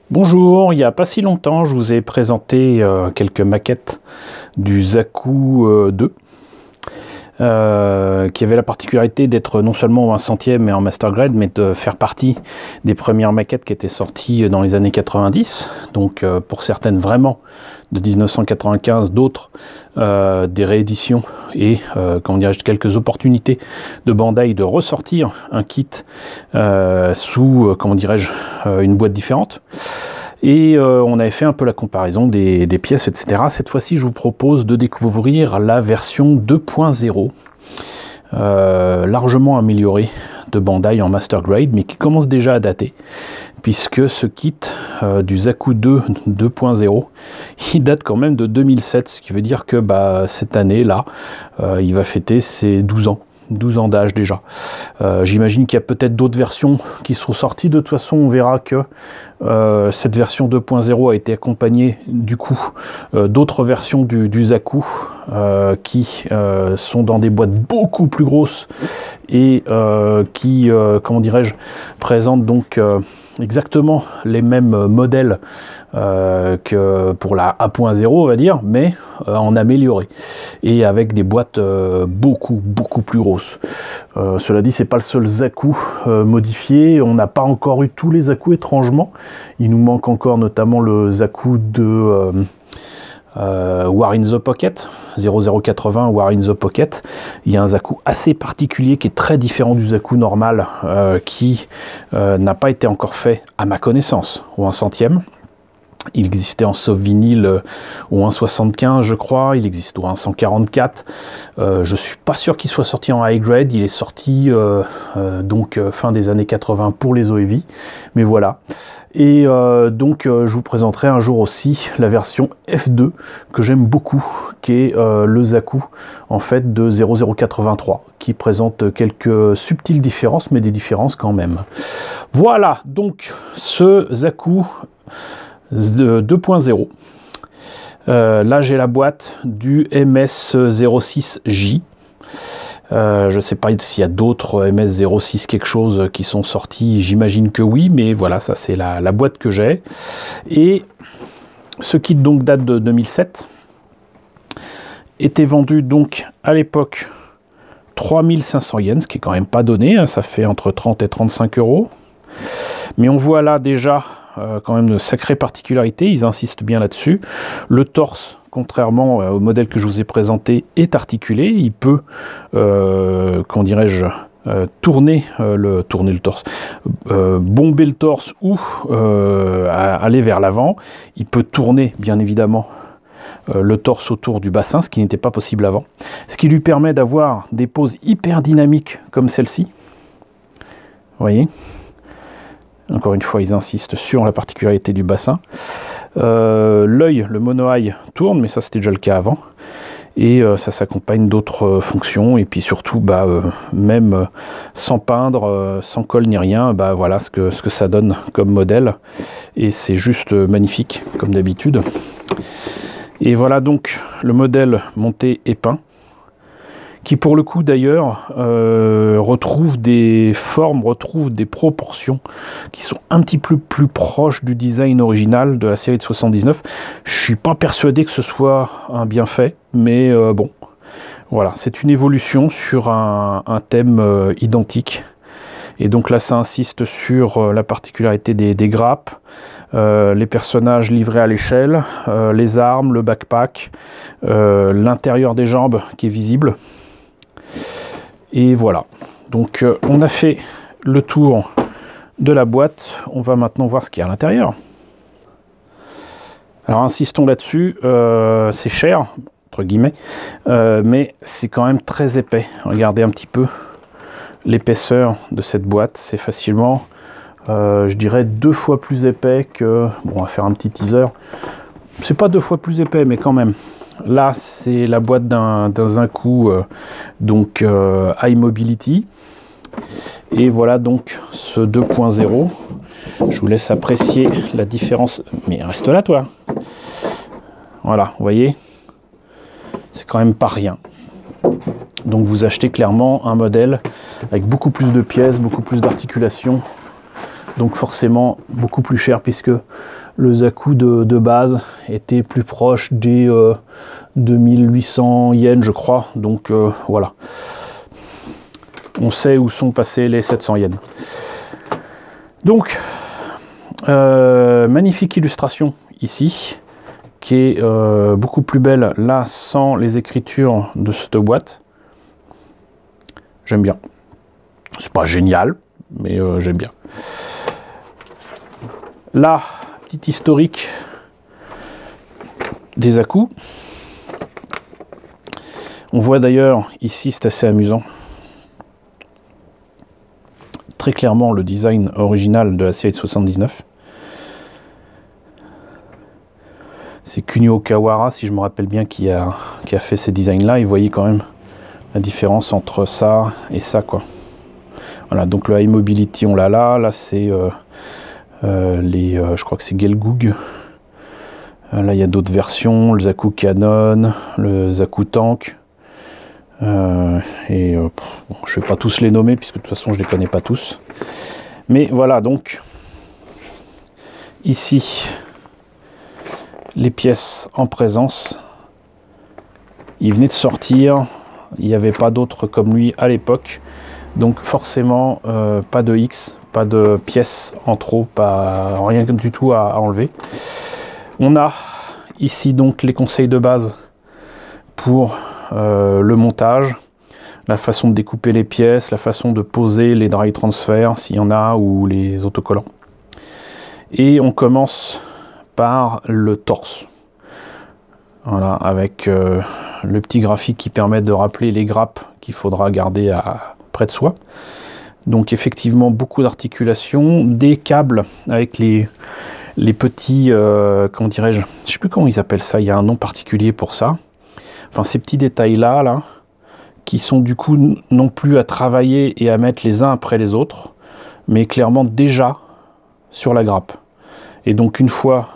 Bonjour, il n'y a pas si longtemps, je vous ai présenté quelques maquettes du Zaku 2 qui avait la particularité d'être non seulement un centième mais en master grade, mais de faire partie des premières maquettes qui étaient sorties dans les années 90, donc pour certaines vraiment de 1995, d'autres des rééditions et comment dirais-je, quelques opportunités de Bandai de ressortir un kit sous comment dirais-je, une boîte différente. Et on avait fait un peu la comparaison des pièces, etc. Cette fois-ci, je vous propose de découvrir la version 2.0, largement améliorée de Bandai en Master Grade, mais qui commence déjà à dater, puisque ce kit du Zaku 2 2.0, il date quand même de 2007, ce qui veut dire que cette année-là, il va fêter ses 12 ans. 12 ans d'âge déjà. J'imagine qu'il y a peut-être d'autres versions qui seront sorties. De toute façon, on verra que cette version 2.0 a été accompagnée du coup d'autres versions du Zaku qui sont dans des boîtes beaucoup plus grosses et qui, comment dirais-je, présentent donc exactement les mêmes modèles que pour la A.0, on va dire, mais en amélioré et avec des boîtes beaucoup plus grosses. Cela dit, c'est pas le seul Zaku modifié. On n'a pas encore eu tous les Zaku, étrangement. Il nous manque encore notamment le Zaku de War in the Pocket, 0080 War in the Pocket. Il y a un Zaku assez particulier qui est très différent du Zaku normal, qui n'a pas été encore fait à ma connaissance au 1 centième. Il existait en soft vinyle au 1.75 je crois, il existe au 1.144. Je suis pas sûr qu'il soit sorti en high grade, il est sorti donc fin des années 80 pour les OEV, mais voilà. Et donc je vous présenterai un jour aussi la version F2 que j'aime beaucoup, qui est le Zaku en fait de 0083, qui présente quelques subtiles différences, mais des différences quand même. Voilà donc ce Zaku 2.0. Là j'ai la boîte du MS06J. Je ne sais pas s'il y a d'autres MS06 quelque chose qui sont sortis, j'imagine que oui, mais voilà, ça c'est la boîte que j'ai. Et ce kit donc date de 2007, était vendu donc à l'époque 3500 yens, ce qui est quand même pas donné, hein, ça fait entre 30 et 35 euros. Mais on voit là déjà quand même de sacrées particularités, ils insistent bien là-dessus. Le torse, contrairement au modèle que je vous ai présenté, est articulé. Il peut, comment dirais-je, tourner le torse, bomber le torse ou aller vers l'avant. Il peut tourner, bien évidemment, le torse autour du bassin, ce qui n'était pas possible avant. Ce qui lui permet d'avoir des poses hyper dynamiques comme celle-ci. Vous voyez ? Encore une fois, ils insistent sur la particularité du bassin. L'œil, le mono-eye, tourne, mais ça c'était déjà le cas avant. Et ça s'accompagne d'autres fonctions. Et puis surtout, même sans peindre, sans colle ni rien, voilà ce que ça donne comme modèle. Et c'est juste magnifique, comme d'habitude. Et voilà donc le modèle monté et peint, qui pour le coup d'ailleurs retrouve des formes, retrouve des proportions qui sont un petit peu plus proches du design original de la série de 79. Je suis pas persuadé que ce soit un bienfait, mais bon, voilà, c'est une évolution sur un thème identique. Et donc là, ça insiste sur la particularité des grappes, les personnages livrés à l'échelle, les armes, le backpack, l'intérieur des jambes qui est visible. Et voilà, donc on a fait le tour de la boîte, on va maintenant voir ce qu'il y a à l'intérieur. Alors insistons là-dessus, c'est cher, entre guillemets, mais c'est quand même très épais. Regardez un petit peu l'épaisseur de cette boîte, c'est facilement, je dirais, 2 fois plus épais que... Bon, on va faire un petit teaser. C'est pas 2 fois plus épais, mais quand même. Là, c'est la boîte d'un Zaku, donc High Mobility. Et voilà donc ce 2.0. Je vous laisse apprécier la différence. Mais reste là, toi. Voilà, vous voyez, c'est quand même pas rien. Donc vous achetez clairement un modèle avec beaucoup plus de pièces, beaucoup plus d'articulations donc forcément beaucoup plus cher puisque le Zaku de base était plus proche des 2800 yens je crois, donc voilà, on sait où sont passés les 700 yens. Donc magnifique illustration ici qui est beaucoup plus belle là sans les écritures de cette boîte. J'aime bien, c'est pas génial mais j'aime bien. Là, petit historique des Zaku. On voit d'ailleurs ici, c'est assez amusant, très clairement le design original de la série de 79. C'est Kunio Kawara, si je me rappelle bien, qui a fait ces designs-là. Et vous voyez quand même la différence entre ça et ça, quoi. Voilà, donc le High Mobility, on l'a là. Là, c'est je crois que c'est Gelgoog. Là, il y a d'autres versions. Le Zaku Cannon, le Zaku Tank. Bon, je ne vais pas tous les nommer, puisque de toute façon, je ne les connais pas tous. Mais voilà, donc, ici, les pièces en présence. Il venait de sortir. Il n'y avait pas d'autres comme lui à l'époque. Donc forcément, pas de X, pas de pièces en trop, pas rien du tout à enlever. On a ici donc les conseils de base pour le montage, la façon de découper les pièces, la façon de poser les dry transferts s'il y en a, ou les autocollants. Et on commence par le torse. Voilà, avec le petit graphique qui permet de rappeler les grappes qu'il faudra garder près de soi. Donc effectivement beaucoup d'articulations, des câbles avec les petits, comment dirais-je, je sais plus comment ils appellent ça, il y a un nom particulier pour ça. Enfin ces petits détails là, qui sont du coup non plus à travailler et à mettre les uns après les autres, mais clairement déjà sur la grappe. Et donc une fois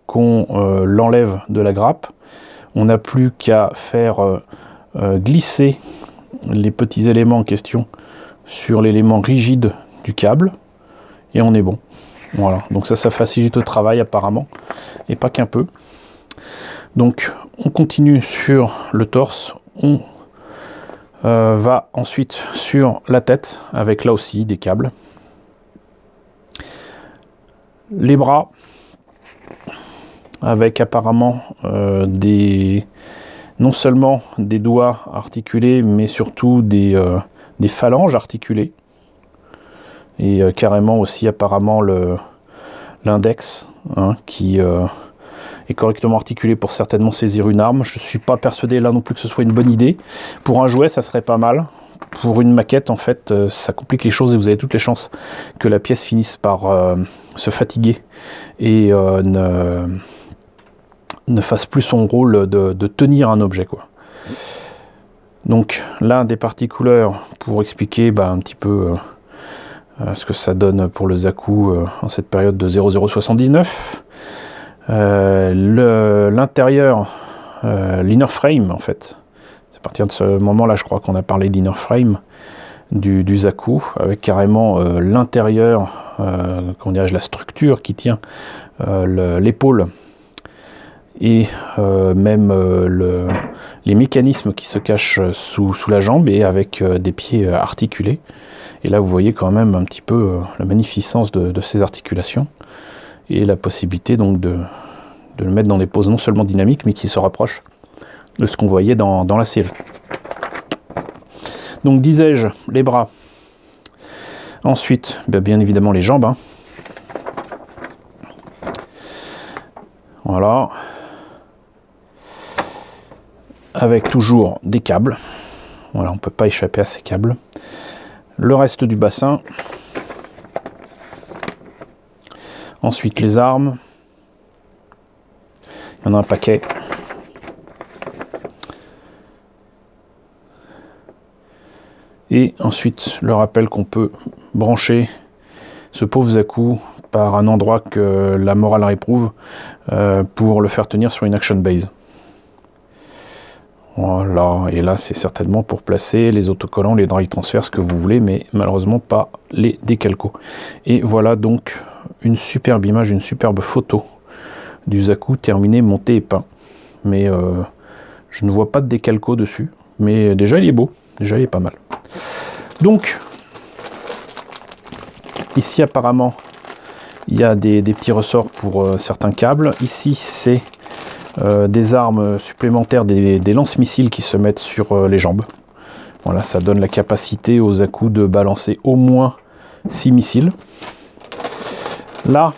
qu'on l'enlève de la grappe, on n'a plus qu'à faire glisser les petits éléments en question sur l'élément rigide du câble et on est bon. Voilà, donc ça facilite le travail apparemment, et pas qu'un peu. Donc on continue sur le torse, on va ensuite sur la tête avec là aussi des câbles. Les bras avec apparemment non seulement des doigts articulés, mais surtout des phalanges articulées. Et carrément aussi apparemment l'index, hein, qui est correctement articulé pour certainement saisir une arme. Je ne suis pas persuadé là non plus que ce soit une bonne idée. Pour un jouet, ça serait pas mal. Pour une maquette, en fait, ça complique les choses et vous avez toutes les chances que la pièce finisse par se fatiguer et ne fasse plus son rôle de tenir un objet, quoi. Donc là, des parties couleurs pour expliquer un petit peu ce que ça donne pour le Zaku en cette période de 0079. L'intérieur, l'inner frame en fait. C'est à partir de ce moment-là, je crois qu'on a parlé d'inner frame du Zaku, avec carrément l'intérieur, comment dirais-je, la structure qui tient l'épaule, et même les mécanismes qui se cachent sous la jambe, et avec des pieds articulés. Et là vous voyez quand même un petit peu la magnificence de ces articulations, et la possibilité donc de le mettre dans des poses non seulement dynamiques, mais qui se rapprochent de ce qu'on voyait dans la série. Donc disais-je, les bras. Ensuite, bien évidemment les jambes, hein. Voilà. Avec toujours des câbles. Voilà, on ne peut pas échapper à ces câbles. Le reste du bassin. Ensuite les armes. Il y en a un paquet. Et ensuite le rappel qu'on peut brancher ce pauvre Zaku par un endroit que la morale réprouve, pour le faire tenir sur une action base. Voilà, et là c'est certainement pour placer les autocollants, les dry transfers, ce que vous voulez, mais malheureusement pas les décalcos. Et voilà donc une superbe image, une superbe photo du Zaku terminé, monté et peint. Mais je ne vois pas de décalco dessus, mais déjà il est beau, déjà il est pas mal. Donc ici apparemment il y a des petits ressorts pour certains câbles. Ici c'est des armes supplémentaires, des lance-missiles qui se mettent sur les jambes. Voilà, ça donne la capacité aux Zaku de balancer au moins 6 missiles. Là,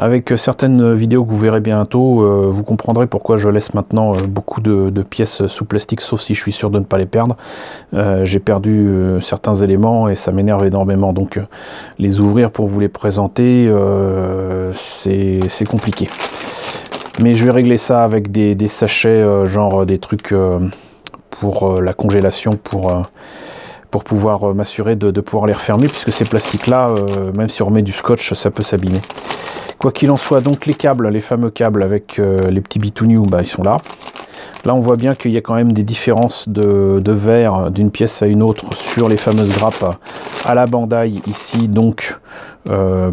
avec certaines vidéos que vous verrez bientôt, vous comprendrez pourquoi je laisse maintenant beaucoup de pièces sous plastique, sauf si je suis sûr de ne pas les perdre. J'ai perdu certains éléments et ça m'énerve énormément, donc les ouvrir pour vous les présenter, c'est compliqué. Mais je vais régler ça avec des sachets, genre des trucs pour la congélation, pour pouvoir m'assurer de pouvoir les refermer, puisque ces plastiques-là, même si on remet du scotch, ça peut s'abîmer. Quoi qu'il en soit, donc les câbles, les fameux câbles avec les petits bitounious, bah, ils sont là. Là, on voit bien qu'il y a quand même des différences de verre d'une pièce à une autre sur les fameuses grappes à la Bandai. Ici, donc,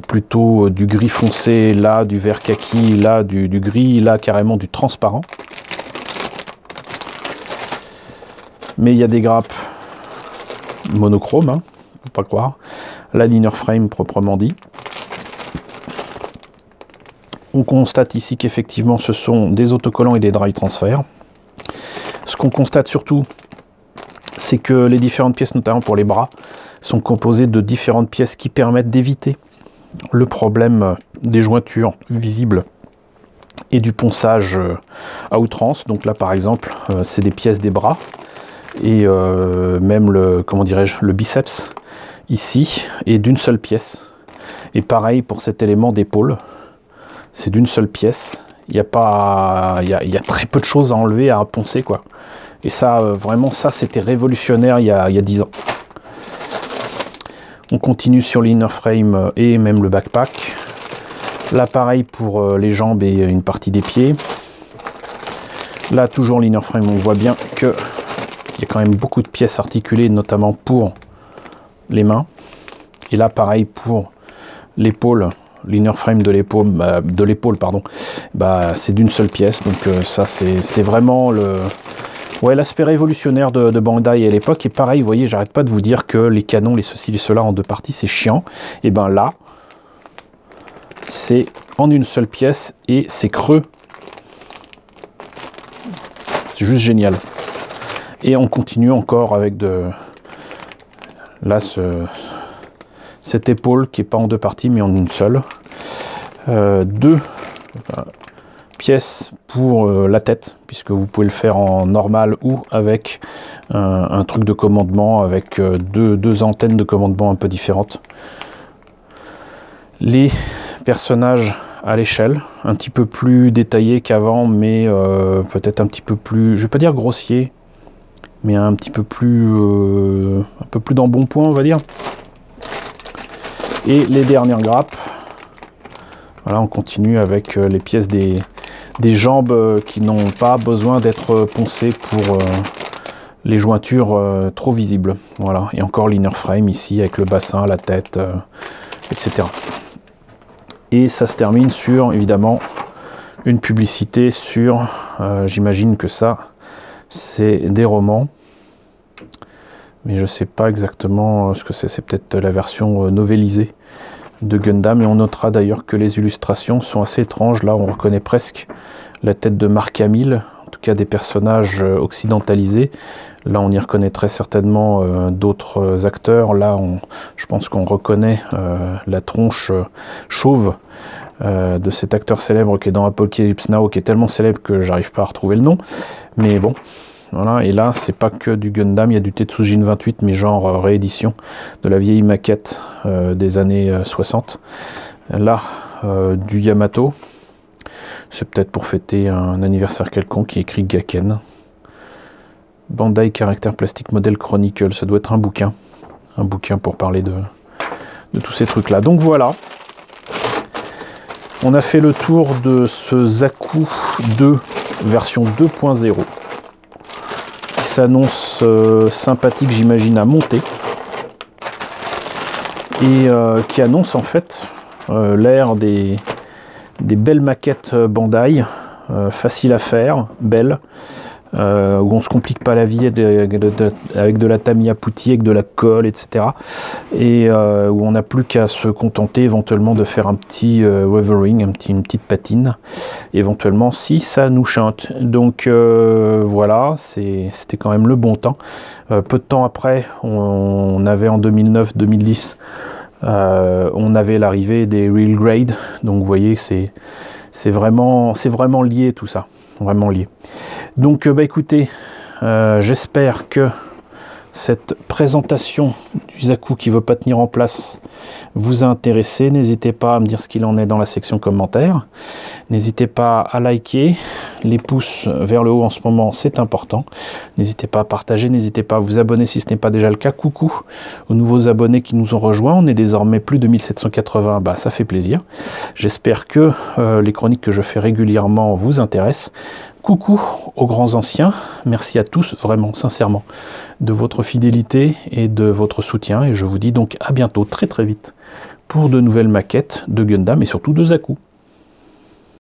plutôt du gris foncé, là, du vert kaki, là, du gris, là, carrément du transparent. Mais il y a des grappes monochromes, hein, faut pas croire. La liner frame proprement dit. On constate ici qu'effectivement ce sont des autocollants et des dry transfers. Ce qu'on constate surtout, c'est que les différentes pièces, notamment pour les bras, sont composées de différentes pièces qui permettent d'éviter le problème des jointures visibles et du ponçage à outrance. Donc là par exemple, c'est des pièces des bras et même le, comment dirais-je, le biceps ici est d'une seule pièce. Et pareil pour cet élément d'épaule. C'est d'une seule pièce, il y a très peu de choses à enlever, à poncer, quoi. Et ça, vraiment, ça c'était révolutionnaire il y a 10 ans. On continue sur l'inner frame et même le backpack. Là, pareil pour les jambes et une partie des pieds. Là, toujours l'inner frame, on voit bien qu'il y a quand même beaucoup de pièces articulées, notamment pour les mains. Et là, pareil pour l'épaule. L'inner frame de l'épaule, pardon, bah, c'est d'une seule pièce, donc ça c'était vraiment l'aspect révolutionnaire de Bandai à l'époque. Et pareil, vous voyez, j'arrête pas de vous dire que les canons, les ceci, les cela en deux parties, c'est chiant. Et ben là, c'est en une seule pièce et c'est creux. C'est juste génial. Et on continue encore avec là cette épaule qui n'est pas en deux parties mais en une seule. Deux pièces pour la tête, puisque vous pouvez le faire en normal ou avec un truc de commandement, avec deux antennes de commandement un peu différentes. Les personnages à l'échelle, un petit peu plus détaillés qu'avant, mais peut-être un petit peu plus, je vais pas dire grossier, mais un peu plus d'embonpoint, on va dire. Et les dernières grappes, voilà, on continue avec les pièces des jambes qui n'ont pas besoin d'être poncées pour les jointures trop visibles. Voilà, et encore l'inner frame ici avec le bassin, la tête, etc. Et ça se termine sur, évidemment, une publicité sur, j'imagine que ça, c'est des romans. Mais je ne sais pas exactement ce que c'est peut-être la version novélisée de Gundam. Et on notera d'ailleurs que les illustrations sont assez étranges. Là, on reconnaît presque la tête de Mark Hamill, en tout cas des personnages occidentalisés. Là, on y reconnaîtrait certainement d'autres acteurs. Là, je pense qu'on reconnaît la tronche chauve de cet acteur célèbre qui est dans Apocalypse Now, qui est tellement célèbre que j'arrive pas à retrouver le nom. Mais bon. Voilà, et là, c'est pas que du Gundam, il y a du Tetsujin 28, mais genre réédition de la vieille maquette des années 60. Là, du Yamato. C'est peut-être pour fêter un anniversaire quelconque qui est écrit Gaken. Bandai Character Plastic Model Chronicle, ça doit être un bouquin. Un bouquin pour parler de tous ces trucs-là. Donc voilà. On a fait le tour de ce Zaku 2 version 2.0 qui s'annonce sympathique, j'imagine, à monter, et qui annonce en fait l'ère des belles maquettes Bandai, faciles à faire, belles, où on se complique pas la vie avec de la Tamiya Putty, avec de la colle, etc. Et où on n'a plus qu'à se contenter éventuellement de faire un petit weathering, une petite patine, éventuellement si ça nous chante. Donc voilà, c'était quand même le bon temps. Peu de temps après, on avait en 2009-2010, on avait l'arrivée des Real Grade. Donc vous voyez, c'est vraiment lié tout ça. Vraiment lié. Donc bah écoutez, j'espère que cette présentation du Zaku qui ne veut pas tenir en place vous a intéressé. N'hésitez pas à me dire ce qu'il en est dans la section commentaires. N'hésitez pas à liker. Les pouces vers le haut en ce moment, c'est important. N'hésitez pas à partager, n'hésitez pas à vous abonner si ce n'est pas déjà le cas. Coucou aux nouveaux abonnés qui nous ont rejoints. On est désormais plus de 1780, bah, ça fait plaisir. J'espère que les chroniques que je fais régulièrement vous intéressent. Coucou aux grands anciens, merci à tous, vraiment, sincèrement, de votre fidélité et de votre soutien. Et je vous dis donc à bientôt, très très vite, pour de nouvelles maquettes de Gundam et surtout de Zaku.